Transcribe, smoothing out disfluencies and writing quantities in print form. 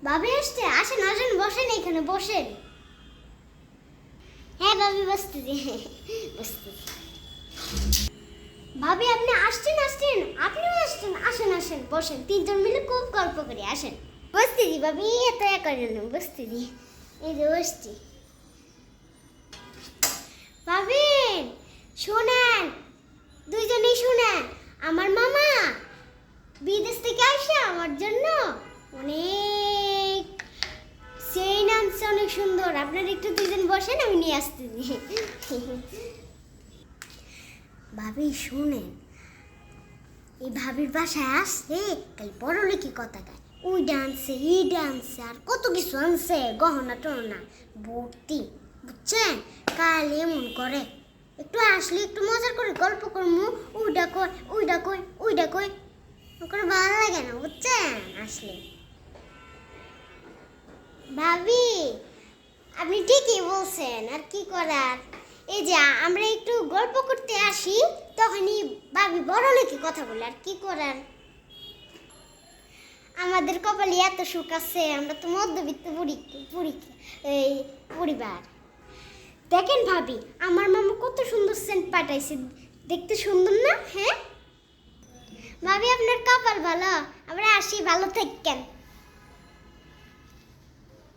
ভাবি আসছে, আসেন আসেন, বসেন এখানে বসেন। হ্যাঁ ভাবি, বসতেছি বসতেছি। ভাবি আপনি আসছেন আসছেন, আপনিও আসছেন, আসেন আসেন বসেন, তিনজন মিলে খুব গল্প করি, আসেন। বসতেছি ভাবি, এত করেন না, বসতেছি, এই যে বসছি। ভাবি শোনেন, দুইজনেই শোনেন, আমার মামা বিদেশ থেকে আসে আমার জন্য অনেক সেই নামছে, অনেক সুন্দর। আপনারা একটু দুজন বসেন, আমি নিয়ে আসতেছি। ভাবি শুনেন, এই ভাবির বাসায় আসছে কাল পরলেখি কথা গায়, ওই ডান্সে এই ডান্সে আর কত কিছু আনছে, গহনা টহনা ভর্তি, বুঝছেন? কাল এমন করে, একটু আসলে একটু মজা করে গল্প করবো, ওইটা কই ওইটা কই ওইটা কই করে, ভালো লাগে না বুঝছেন আসলে। ভাবি আপনি ঠিকই বলছেন, আর কি করার, এই যে আমরা একটু গল্প করতে আসি, তখনই ভাবি বড় লোকই কথা বলে, আর কি করার। আমাদের কপালে এত সুখ আছে, আমরা তো মধ্যবিত্ত এই পরিবার। দেখেন ভাবি, আমার মামা কত সুন্দর সেন্ট পাঠাইছে, দেখতে সুন্দর না? হ্যাঁ ভাবি, আপনার কপাল ভালো, আমরা আসি, ভালো থাকেন।